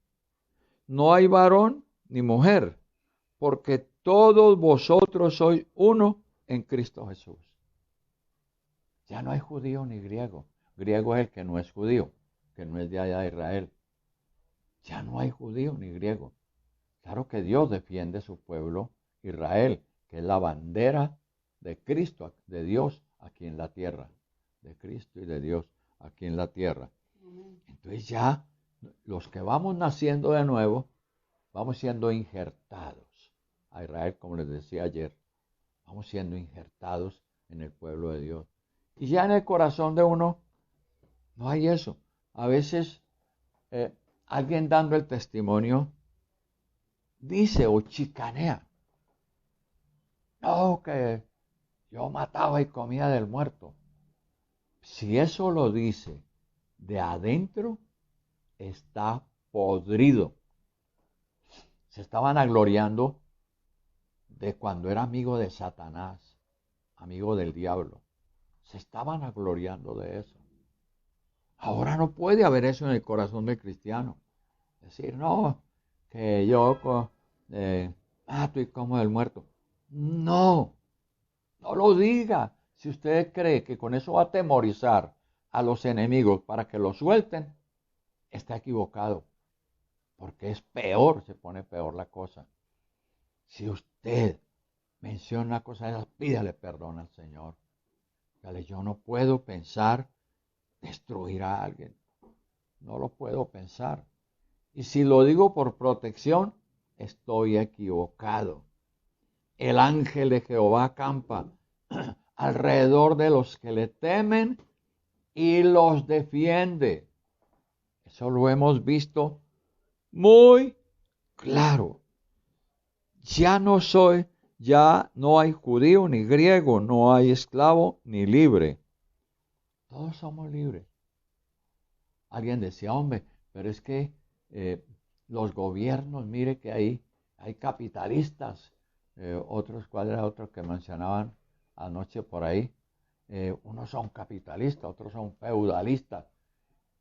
no hay varón ni mujer, porque todos vosotros sois uno en Cristo Jesús. Ya no hay judío ni griego. Griego es el que no es judío, que no es de allá de Israel. Ya no hay judío ni griego. Claro que Dios defiende su pueblo, Israel, que es la bandera de Cristo, de Dios aquí en la tierra. De Cristo y de Dios aquí en la tierra. Entonces ya los que vamos naciendo de nuevo, vamos siendo injertados a Israel, como les decía ayer. Vamos siendo injertados en el pueblo de Dios. Y ya en el corazón de uno no hay eso. A veces alguien dando el testimonio dice o chicanea. No, que yo mataba y comía del muerto. Si eso lo dice de adentro, está podrido. Se estaban vanagloriando de cuando era amigo de Satanás, amigo del diablo. Se estaban vanagloriando de eso. Ahora no puede haber eso en el corazón del cristiano. Decir, no, que yo mato y como del muerto. No, no lo diga. Si usted cree que con eso va a atemorizar a los enemigos para que lo suelten, está equivocado. Porque es peor, se pone peor la cosa. Si usted menciona una cosa de esas, pídale perdón al Señor. Dígale, yo no puedo pensar destruir a alguien. No lo puedo pensar. Y si lo digo por protección, estoy equivocado. El ángel de Jehová acampa alrededor de los que le temen y los defiende. Eso lo hemos visto muy claro. Ya no hay judío ni griego, no hay esclavo ni libre. Todos somos libres. Alguien decía, hombre, pero es que los gobiernos, mire que hay capitalistas, ¿cuál era otro que mencionaban anoche por ahí? Unos son capitalistas, otros son feudalistas.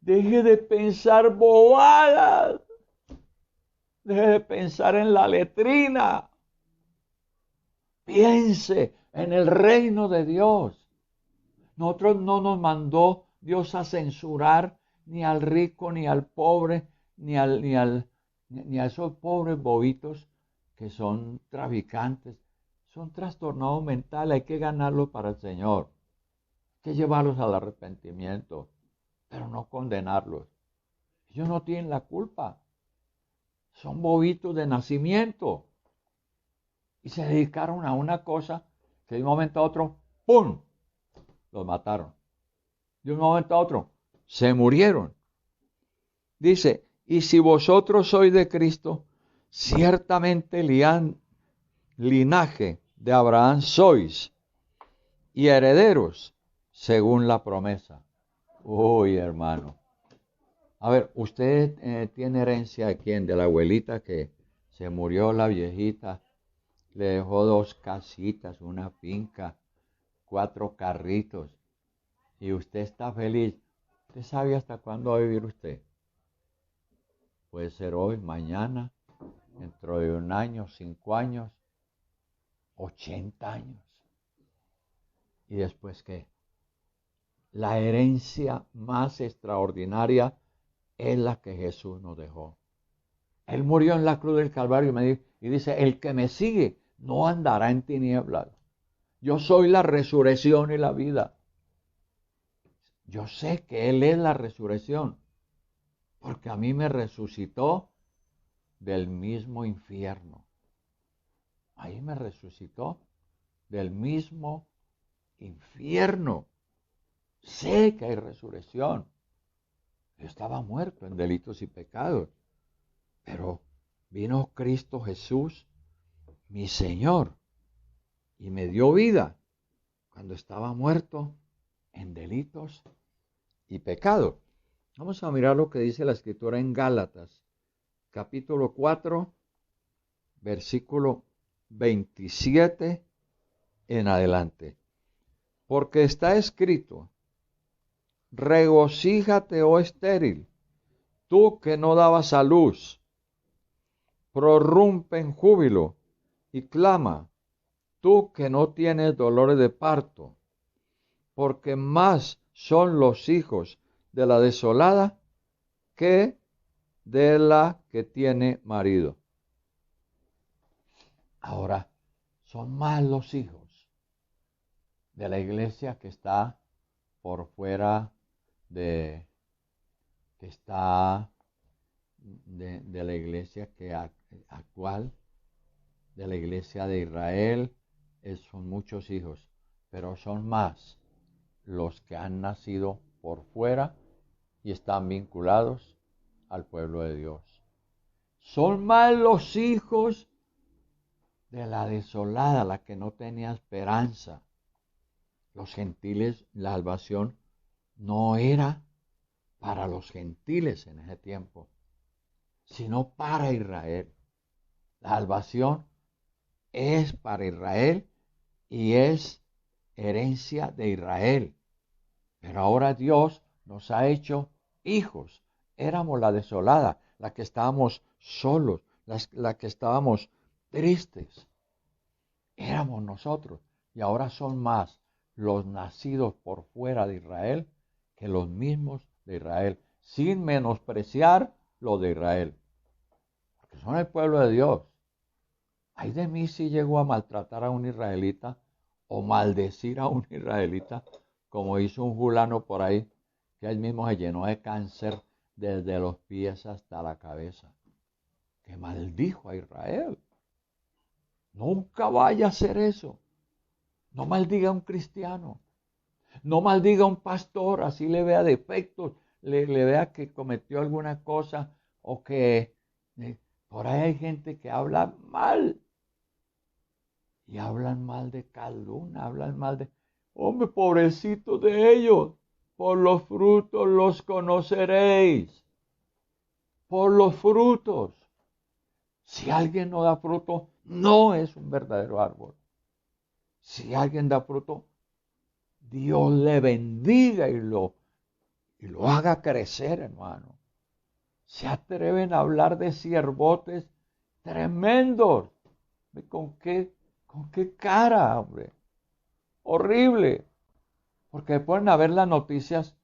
Deje de pensar bobadas. Deje de pensar en la letrina. Piense en el reino de Dios. Nosotros no nos mandó Dios a censurar ni al rico, ni al pobre, ni a esos pobres bobitos que son traficantes. Son trastornados mentales, hay que ganarlos para el Señor. Hay que llevarlos al arrepentimiento, pero no condenarlos. Ellos no tienen la culpa. Son bobitos de nacimiento. Y se dedicaron a una cosa que de un momento a otro, ¡pum!, los mataron. De un momento a otro, se murieron. Dice, y si vosotros sois de Cristo, ciertamente linaje de Abraham sois, y herederos según la promesa. Uy, hermano. A ver, ¿usted tiene herencia de quién? De la abuelita que se murió, la viejita, le dejó 2 casitas, una finca, 4 carritos, y usted está feliz. ¿Usted sabe hasta cuándo va a vivir usted? Puede ser hoy, mañana, dentro de 1 año, 5 años, 80 años. ¿Y después qué? La herencia más extraordinaria es la que Jesús nos dejó. Él murió en la cruz del Calvario y dice, el que me sigue no andará en tinieblas. Yo soy la resurrección y la vida. Yo sé que Él es la resurrección, porque a mí me resucitó del mismo infierno. Ahí me resucitó del mismo infierno. Sé que hay resurrección. Yo estaba muerto en delitos y pecados, pero vino Cristo Jesús, mi Señor, y me dio vida cuando estaba muerto en delitos y pecados. Vamos a mirar lo que dice la Escritura en Gálatas, capítulo 4, versículo 27 en adelante. Porque está escrito, regocíjate, oh estéril, tú que no dabas a luz, prorrumpe en júbilo y clama, tú que no tienes dolores de parto, porque más son los hijos de la desolada que de la que tiene marido. Ahora, son más los hijos de la iglesia que está por fuera de la iglesia actual, de la iglesia de Israel. Son muchos hijos, pero son más los que han nacido por fuera y están vinculados al pueblo de Dios. Son más los hijos de la desolada, la que no tenía esperanza. Los gentiles, la salvación no era para los gentiles en ese tiempo, sino para Israel. La salvación es para Israel y es herencia de Israel. Pero ahora Dios nos ha hecho hijos. Éramos la desolada, la que estábamos solos, la que estábamos tristes. Éramos nosotros. Y ahora son más los nacidos por fuera de Israel que los mismos de Israel, sin menospreciar lo de Israel. Porque son el pueblo de Dios. Ay de mí si llego a maltratar a un israelita o maldecir a un israelita, como hizo un fulano por ahí, que él mismo se llenó de cáncer desde los pies hasta la cabeza, que maldijo a Israel. Nunca vaya a hacer eso. No maldiga a un cristiano. No maldiga a un pastor, así le vea defectos, le vea que cometió alguna cosa o que por ahí hay gente que habla mal. Y hablan mal de Caluna, hablan mal de... Hombre, pobrecitos de ellos. Por los frutos los conoceréis. Por los frutos. Si alguien no da fruto, no es un verdadero árbol. Si alguien da fruto, Dios le bendiga y lo y lo haga crecer, hermano. Se atreven a hablar de siervotes tremendos. ¿Con qué cara, hombre? Horrible. Porque ponen a ver las noticias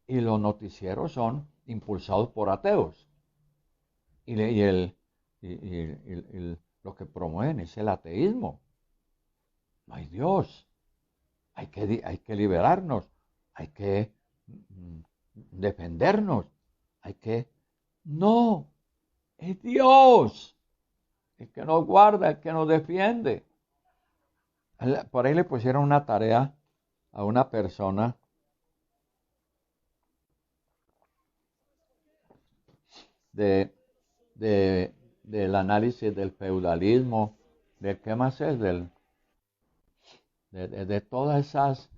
y los noticieros son impulsados por ateos. Lo que promueven es el ateísmo. No hay Dios. Hay que liberarnos. Hay que defendernos. No, es Dios el que nos guarda, el que nos defiende. Por ahí le pusieron una tarea a una persona del análisis del feudalismo, de qué más es, de todas esas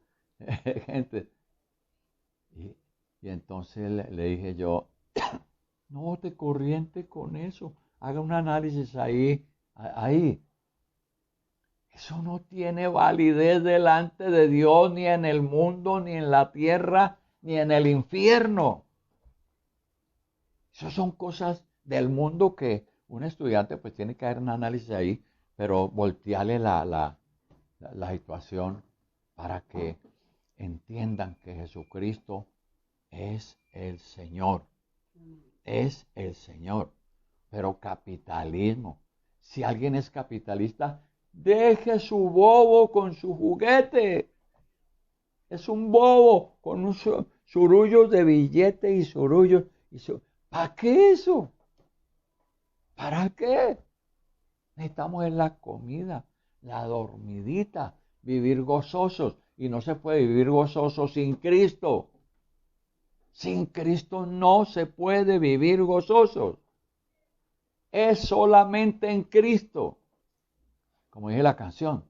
gente. Y entonces le dije yo, no te corriente con eso, haga un análisis ahí. Eso no tiene validez delante de Dios, ni en el mundo, ni en la tierra, ni en el infierno. Esas son cosas del mundo que un estudiante pues tiene que hacer un análisis ahí, pero voltearle la situación para que entiendan que Jesucristo es el Señor. Es el Señor. Pero capitalismo. Si alguien es capitalista, deje su bobo con su juguete. Es un bobo con un surullos de billete y surullos. ¿Para qué eso? ¿Para qué? Necesitamos en la comida, la dormidita, vivir gozosos. Y no se puede vivir gozoso sin Cristo. Sin Cristo no se puede vivir gozosos. Es solamente en Cristo. Como dije la canción.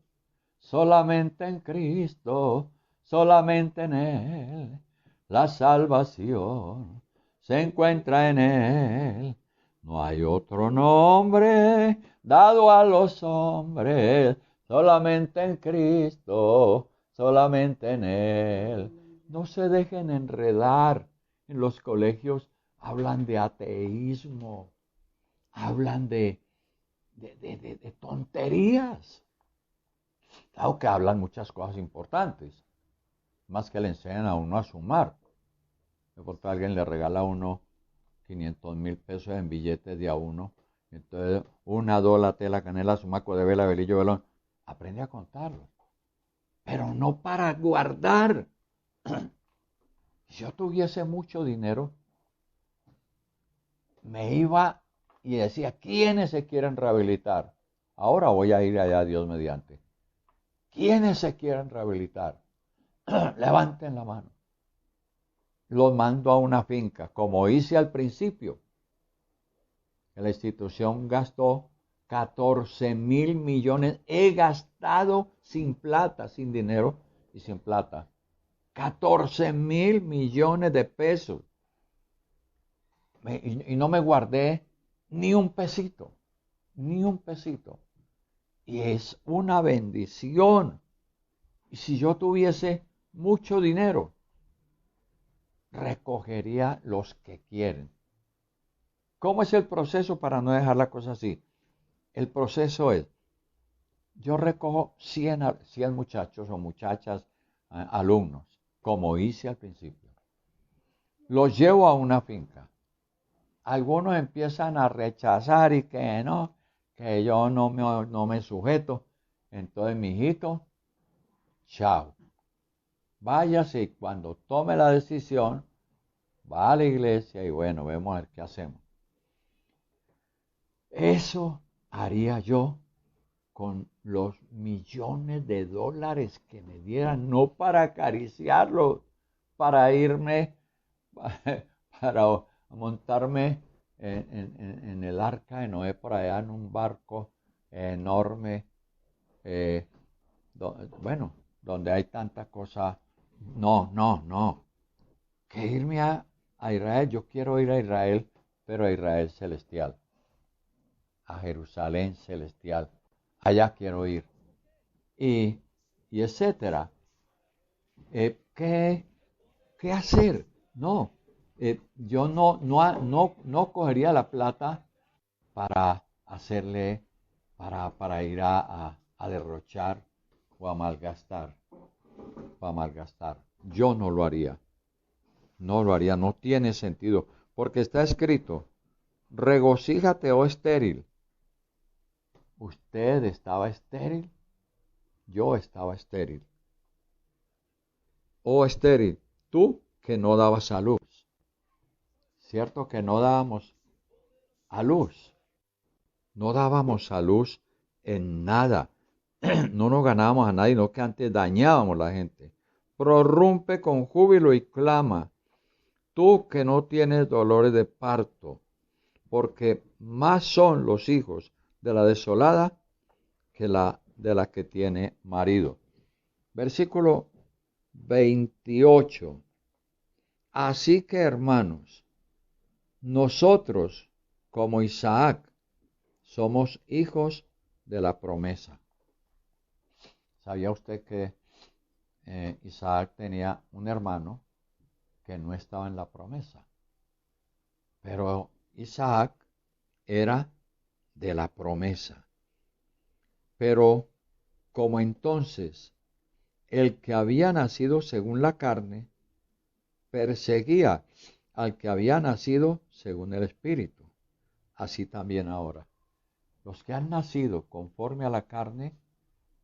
Solamente en Cristo, solamente en Él, la salvación se encuentra en Él. No hay otro nombre dado a los hombres, solamente en Cristo, solamente en Él. No se dejen enredar. En los colegios hablan de ateísmo, hablan de tonterías. Claro que hablan muchas cosas importantes, más que le enseñan a uno a sumar. De pronto alguien le regala a uno 500,000 pesos en billetes de a uno. Entonces, una, dos, la tela, canela, sumaco, de vela, velillo, velón. Aprende a contarlo. Pero no para guardar. Si yo tuviese mucho dinero, me iba y decía, ¿quiénes se quieren rehabilitar? Ahora voy a ir allá, Dios mediante. ¿Quiénes se quieren rehabilitar? Levanten la mano. Los mando a una finca, como hice al principio. La institución gastó 14,000 millones. He gastado sin plata, sin dinero y sin plata. 14,000 millones de pesos. Y no me guardé ni un pesito. Ni un pesito. Y es una bendición. Y si yo tuviese mucho dinero, recogería los que quieren. ¿Cómo es el proceso para no dejar la cosa así? El proceso es, yo recojo 100 muchachos o muchachas, alumnos, como hice al principio. Los llevo a una finca. Algunos empiezan a rechazar y que no, que yo no me sujeto. Entonces, mijito, chao. Váyase y cuando tome la decisión, va a la iglesia y bueno, vemos a ver qué hacemos. Eso haría yo con los millones de dólares que me dieran, no para acariciarlos, para irme, para montarme en el arca de Noé por allá en un barco enorme, donde hay tanta cosa. No. Que irme a Israel, yo quiero ir a Israel, pero a Israel celestial, a Jerusalén celestial, allá quiero ir, y etcétera. ¿Qué hacer? No, yo no cogería la plata para hacerle, para ir a derrochar o a malgastar, Yo no lo haría, no tiene sentido, porque está escrito, regocíjate, oh estéril. Usted estaba estéril, yo estaba estéril. Oh estéril, tú que no dabas a luz. Cierto que no dábamos a luz, no dábamos a luz en nada. No nos ganábamos a nadie, no que antes dañábamos a la gente. Prorrumpe con júbilo y clama, tú que no tienes dolores de parto, porque más son los hijos de la desolada que la de la que tiene marido. Versículo 28. Así que, hermanos, nosotros, como Isaac, somos hijos de la promesa. ¿Sabía usted que Isaac tenía un hermano que no estaba en la promesa? Pero Isaac era de la promesa. Pero como entonces el que había nacido según la carne perseguía al que había nacido según el Espíritu, así también ahora. Los que han nacido conforme a la carne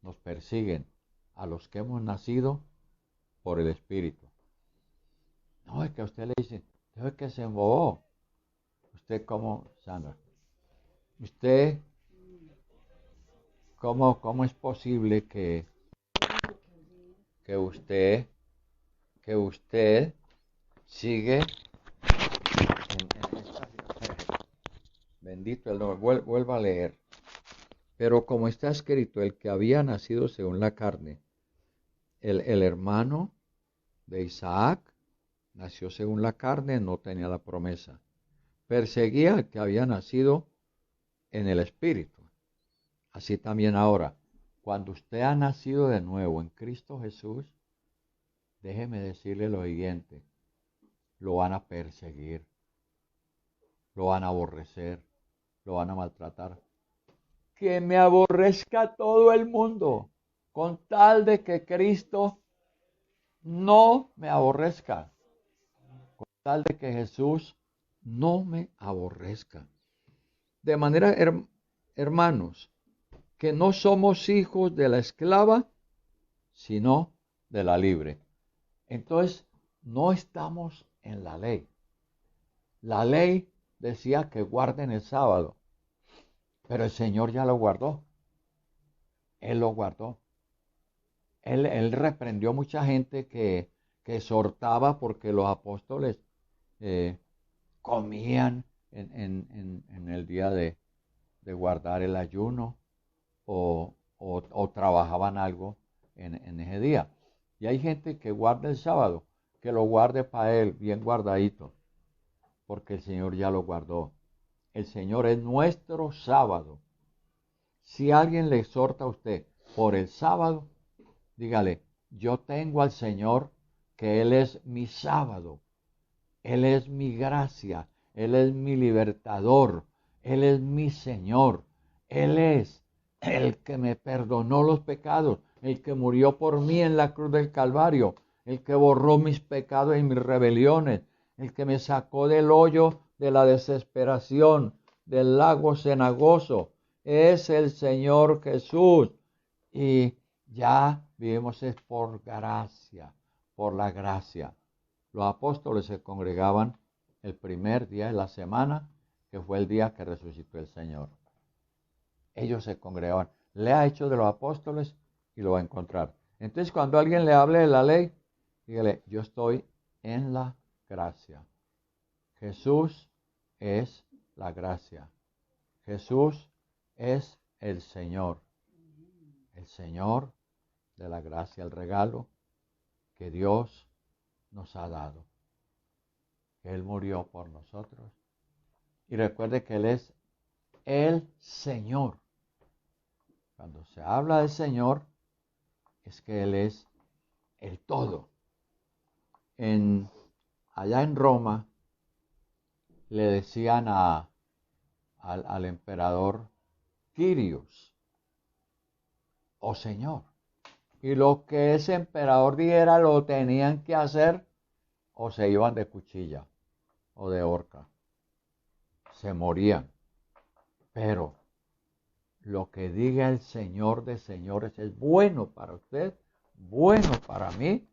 nos persiguen a los que hemos nacido por el Espíritu. No, es que a usted le dicen, es que se embobó. Usted como, Sandra, usted, cómo es posible que usted, que usted sigue bendito el nombre, vuelva a leer. Pero como está escrito, el que había nacido según la carne, el hermano de Isaac nació según la carne, no tenía la promesa. Perseguía al que había nacido en el Espíritu. Así también ahora, cuando usted ha nacido de nuevo en Cristo Jesús, déjeme decirle lo siguiente, lo van a perseguir, lo van a aborrecer, lo van a maltratar. Que me aborrezca todo el mundo, con tal de que Cristo no me aborrezca, con tal de que Jesús no me aborrezca. De manera, hermanos, que no somos hijos de la esclava, sino de la libre. Entonces, no estamos en la ley. La ley decía que guarden el sábado, pero el Señor ya lo guardó. Él lo guardó. Él reprendió mucha gente que exhortaba porque los apóstoles eh, comían en el día de guardar el ayuno o trabajaban algo en ese día. Y hay gente que guarda el sábado, que lo guarde para él, bien guardadito, porque el Señor ya lo guardó. El Señor es nuestro sábado. Si alguien le exhorta a usted por el sábado, dígale, yo tengo al Señor que Él es mi sábado, Él es mi gracia, Él es mi libertador, Él es mi Señor, Él es el que me perdonó los pecados, el que murió por mí en la cruz del Calvario, el que borró mis pecados y mis rebeliones, el que me sacó del hoyo de la desesperación, del lago cenagoso, es el Señor Jesús. Y ya vivimos es por gracia, por la gracia. Los apóstoles se congregaban el primer día de la semana, que fue el día que resucitó el Señor. Ellos se congregaban. Lea Hechos de los Apóstoles y lo va a encontrar. Entonces, cuando alguien le hable de la ley, dígale, yo estoy en la gracia. Jesús es la gracia. Jesús es el Señor. El Señor de la gracia, el regalo que Dios nos ha dado. Él murió por nosotros. Y recuerde que Él es el Señor. Cuando se habla del Señor, es que Él es el todo. En allá en Roma le decían al emperador Quirios, o señor. Y lo que ese emperador dijera lo tenían que hacer o se iban de cuchilla o de horca. Se morían. Pero lo que diga el Señor de señores es bueno para usted, bueno para mí,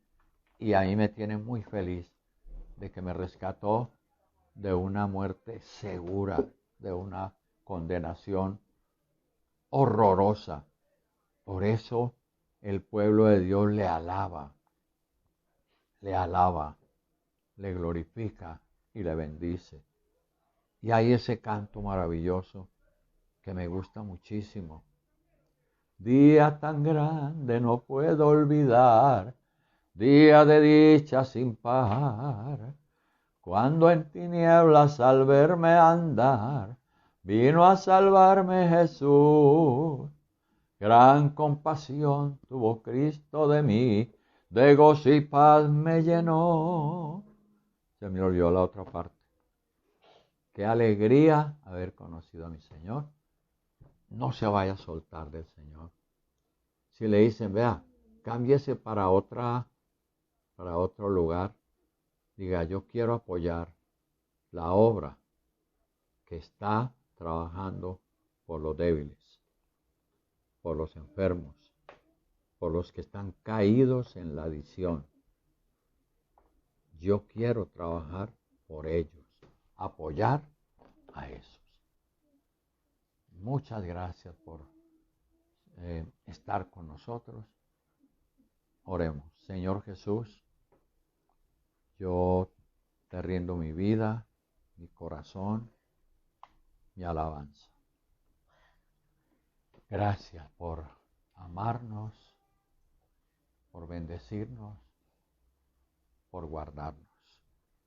y ahí me tiene muy feliz de que me rescató de una muerte segura, de una condenación horrorosa. Por eso el pueblo de Dios le alaba, le glorifica y le bendice. Y hay ese canto maravilloso que me gusta muchísimo. Día tan grande no puedo olvidar, día de dicha sin par, cuando en tinieblas al verme andar, vino a salvarme Jesús. Gran compasión tuvo Cristo de mí, de gozo y paz me llenó. Se me olvidó la otra parte. Qué alegría haber conocido a mi Señor. No se vaya a soltar del Señor. Si le dicen, vea, cámbiese para otro lugar, diga, yo quiero apoyar la obra que está trabajando por los débiles, por los enfermos, por los que están caídos en la adicción. Yo quiero trabajar por ellos, apoyar a esos. Muchas gracias por estar con nosotros. Oremos. Señor Jesús, yo te rindo mi vida, mi corazón, mi alabanza. Gracias por amarnos, por bendecirnos, por guardarnos.